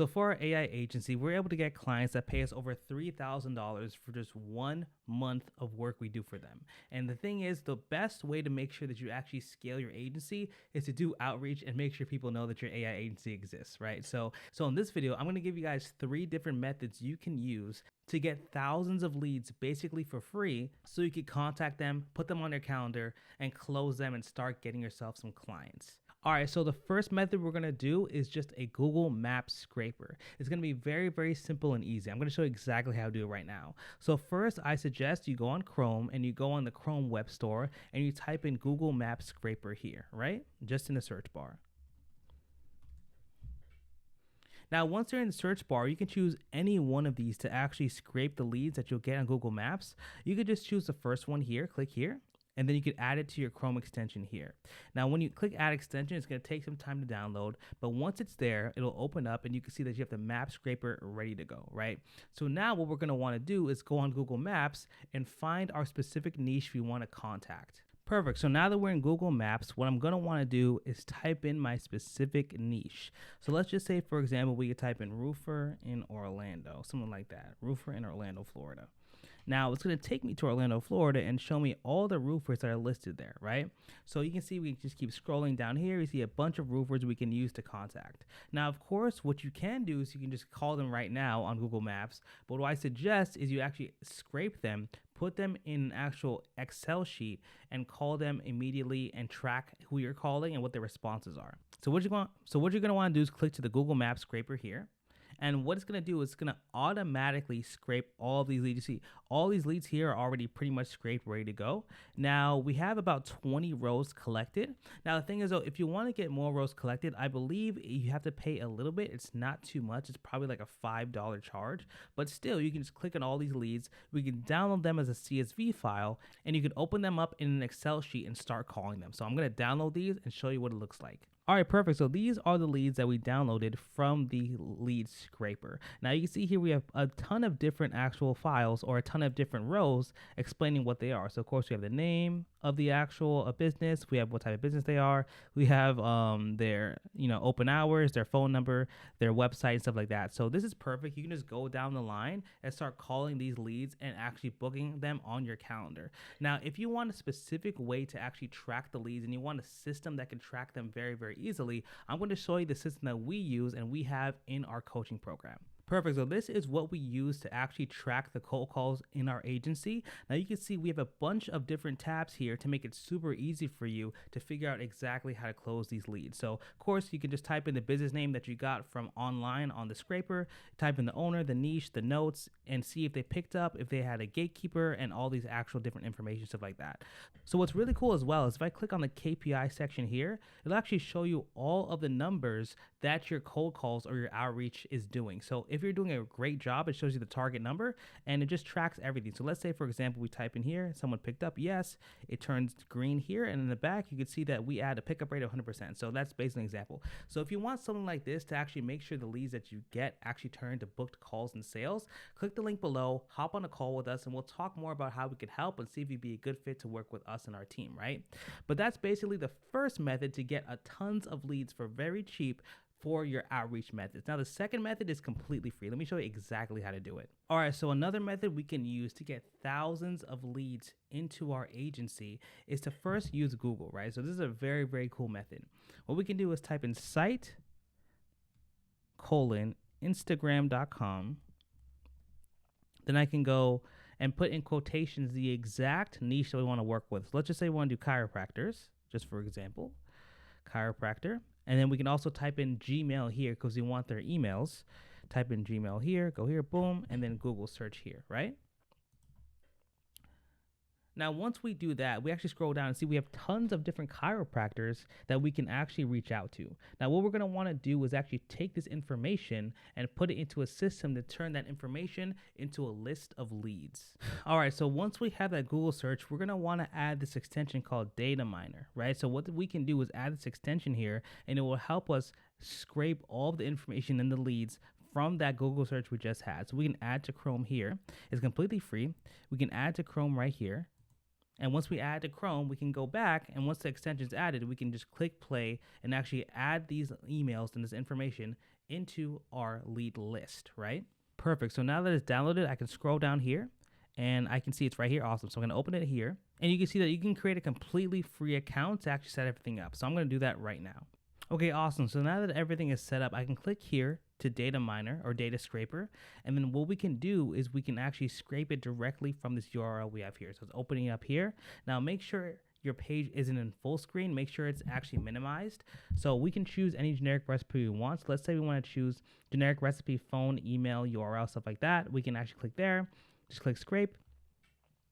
So for our AI agency, we're able to get clients that pay us over $3,000 for just 1 month of work we do for them. And the thing is, the best way to make sure that you actually scale your agency is to do outreach and make sure people know that your AI agency exists, right? So in this video, I'm going to give you guys 3 different methods you can use to get thousands of leads basically for free so you can contact them, put them on your calendar, and close them and start getting yourself some clients. All right, so the first method we're gonna do is just a Google Maps scraper. It's gonna be very, very simple and easy. I'm gonna show you exactly how to do it right now. So first, I suggest you go on Chrome and you go on the Chrome web store and you type in Google Maps scraper here, right? Just in the search bar. Now, once you're in the search bar, you can choose any one of these to actually scrape the leads that you'll get on Google Maps. You could just choose the first one here, click here, and then you could add it to your Chrome extension here. Now, when you click add extension, it's going to take some time to download, but once it's there, it'll open up and you can see that you have the map scraper ready to go, right? So now what we're going to want to do is go on Google Maps and find our specific niche we want to contact. Perfect. So now that we're in Google Maps, what I'm going to want to do is type in my specific niche. So let's just say, for example, we could type in roofer in Orlando, something like that. Roofer in Orlando, Florida. Now it's going to take me to Orlando, Florida and show me all the roofers that are listed there, right? So you can see we just keep scrolling down here. You see a bunch of roofers we can use to contact. Now, of course, what you can do is you can just call them right now on Google Maps. But what I suggest is you actually scrape them, put them in an actual Excel sheet and call them immediately and track who you're calling and what their responses are. So what you're going to want to do is click to the Google Maps scraper here. And what it's going to do is it's going to automatically scrape all of these leads. You see, all these leads here are already pretty much scraped, ready to go. Now, we have about 20 rows collected. Now, the thing is, though, if you want to get more rows collected, I believe you have to pay a little bit. It's not too much. It's probably like a $5 charge. But still, you can just click on all these leads. We can download them as a CSV file, and you can open them up in an Excel sheet and start calling them. So I'm going to download these and show you what it looks like. All right, perfect. So these are the leads that we downloaded from the lead scraper. Now you can see here we have a ton of different actual files or a ton of different rows explaining what they are. So of course we have the name of the actual business. We have what type of business they are. We have their open hours, their phone number, their website, and stuff like that. So this is perfect. You can just go down the line and start calling these leads and actually booking them on your calendar. Now, if you want a specific way to actually track the leads and you want a system that can track them very, very easily, I'm going to show you the system that we use and we have in our coaching program. Perfect. So this is what we use to actually track the cold calls in our agency. Now you can see we have a bunch of different tabs here to make it super easy for you to figure out exactly how to close these leads. So of course you can just type in the business name that you got from online on the scraper, type in the owner, the niche, the notes, and see if they picked up, if they had a gatekeeper, and all these actual different information, stuff like that. So what's really cool as well is if I click on the KPI section here, it'll actually show you all of the numbers that your cold calls or your outreach is doing. So if you're doing a great job, it shows you the target number and it just tracks everything. So let's say, for example, we type in here, someone picked up, yes, it turns green here. And in the back, you can see that we add a pickup rate of 100%. So that's basically an example. So if you want something like this to actually make sure the leads that you get actually turn to booked calls and sales, click the link below, hop on a call with us, and we'll talk more about how we could help and see if you'd be a good fit to work with us and our team, right? But that's basically the first method to get a tons of leads for very cheap for your outreach methods. Now, the second method is completely free. Let me show you exactly how to do it. All right, so another method we can use to get thousands of leads into our agency is to first use Google, right? So this is a very, very cool method. What we can do is type in site:instagram.com. Then I can go and put in quotations the exact niche that we want to work with. So let's just say we want to do chiropractors, just for example, chiropractor. And then we can also type in Gmail here because we want their emails. Type in Gmail here, go here, boom, and then Google search here, right? Now, once we do that, we actually scroll down and see we have tons of different chiropractors that we can actually reach out to. Now, what we're going to want to do is actually take this information and put it into a system to turn that information into a list of leads. All right, so once we have that Google search, we're going to want to add this extension called Data Miner, right? So what we can do is add this extension here, and it will help us scrape all the information in the leads from that Google search we just had. So we can add to Chrome here. It's completely free. We can add to Chrome right here. And once we add to Chrome, we can go back, and once the extension is added, we can just click play and actually add these emails and this information into our lead list, right? Perfect. So now that it's downloaded, I can scroll down here and I can see it's right here. Awesome. So I'm going to open it here and you can see that you can create a completely free account to actually set everything up. So I'm going to do that right now. Okay, awesome. So now that everything is set up, I can click here to data miner or data scraper. And then what we can do is we can actually scrape it directly from this URL we have here. So it's opening up here. Now make sure your page isn't in full screen. Make sure it's actually minimized. So we can choose any generic recipe we want. So let's say we want to choose generic recipe, phone, email, URL, stuff like that. We can actually click there, just click scrape.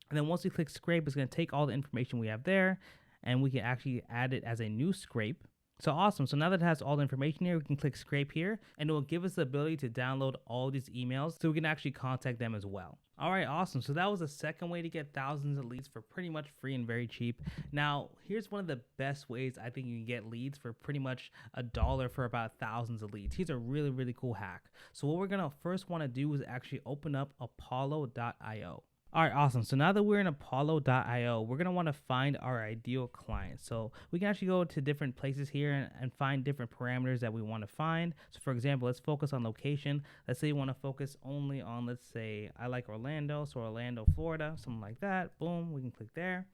And then once we click scrape, it's going to take all the information we have there and we can actually add it as a new scrape. So awesome. So now that it has all the information here, we can click scrape here and it will give us the ability to download all these emails so we can actually contact them as well. All right, awesome. So that was the second way to get thousands of leads for pretty much free and very cheap. Now, here's one of the best ways I think you can get leads for pretty much $1 for about thousands of leads. Here's a really, really cool hack. So what we're going to first want to do is actually open up Apollo.io. All right, awesome. So now that we're in Apollo.io, we're going to want to find our ideal client. So we can actually go to different places here and find different parameters that we want to find. So for example, let's focus on location. Let's say you want to focus only on, let's say I like Orlando. So Orlando, Florida, something like that. Boom, we can click there.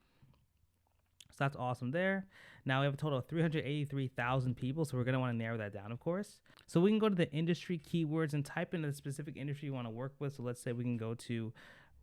So that's awesome there. Now we have a total of 383,000 people. So we're going to want to narrow that down, of course. So we can go to the industry keywords and type in the specific industry you want to work with. So let's say we can go to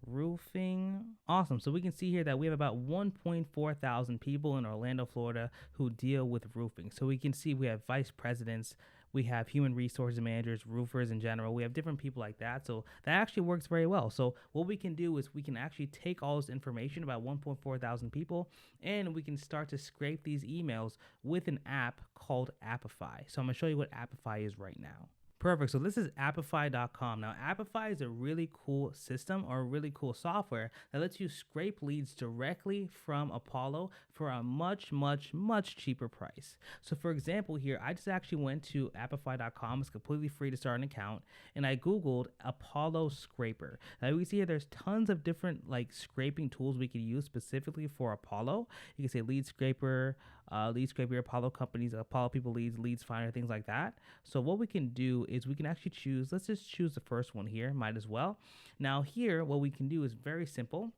roofing. Awesome. So we can see here that we have about 1.4 thousand people in Orlando, Florida who deal with roofing. So we can see we have vice presidents, we have human resources managers, roofers in general. We have different people like that. So that actually works very well. So what we can do is we can actually take all this information about 1.4 thousand people and we can start to scrape these emails with an app called Appify. So I'm going to show you what Appify is right now. Perfect. So this is Appify.com. Now, Appify is a really cool system or a really cool software that lets you scrape leads directly from Apollo for a much, much, much cheaper price. So for example here, I just actually went to Appify.com. It's completely free to start an account. And I Googled Apollo Scraper. Now you can see here there's tons of different like scraping tools we could use specifically for Apollo. You can say lead scraper, Apollo companies, Apollo people leads, leads finder, things like that. So what we can do is we can actually choose, let's just choose the first one here, might as well. Now here, what we can do is very simple.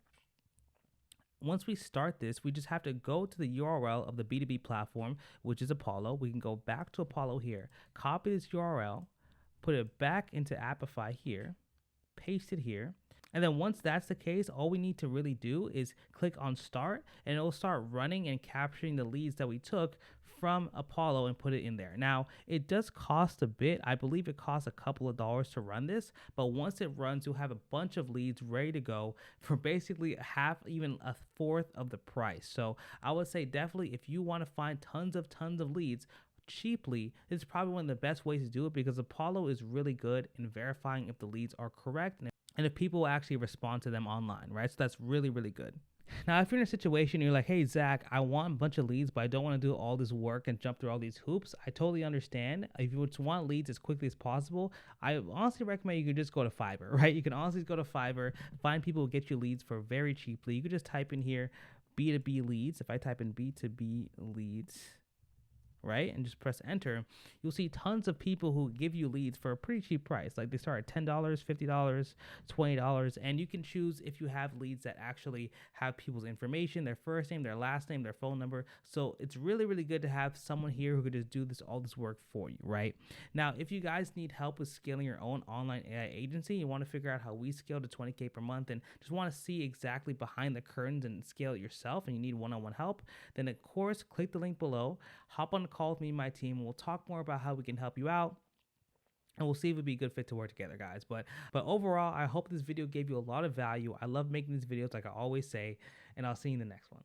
Once we start this, we just have to go to the URL of the B2B platform, which is Apollo. We can go back to Apollo here, copy this URL, put it back into Appify here, paste it here. And then once that's the case, all we need to really do is click on start and it'll start running and capturing the leads that we took from Apollo and put it in there. Now, it does cost a bit. I believe it costs a couple of dollars to run this, but once it runs, you'll have a bunch of leads ready to go for basically half, even a fourth of the price. So I would say definitely if you want to find tons of leads cheaply, it's probably one of the best ways to do it because Apollo is really good in verifying if the leads are correct and if people actually respond to them online, right? So that's really, really good. Now, if you're in a situation you're like, hey, Zach, I want a bunch of leads, but I don't want to do all this work and jump through all these hoops, I totally understand. If you want leads as quickly as possible, I honestly recommend you could just go to Fiverr, right? You can honestly go to Fiverr, find people who get you leads for very cheaply. You could just type in here B2B leads. If I type in B2B leads, right, and just press enter, you'll see tons of people who give you leads for a pretty cheap price. Like they start at $10, $50, $20, and you can choose if you have leads that actually have people's information, their first name, their last name, their phone number. So it's really, really good to have someone here who could just do all this work for you, right? Now, if you guys need help with scaling your own online AI agency, you want to figure out how we scale to 20K per month and just want to see exactly behind the curtains and scale it yourself, and you need one-on-one help, then of course, click the link below, hop on call with me and my team, and we'll talk more about how we can help you out, and we'll see if it'd be a good fit to work together, guys. But overall, I hope this video gave you a lot of value. I love making these videos, like I always say, and I'll see you in the next one.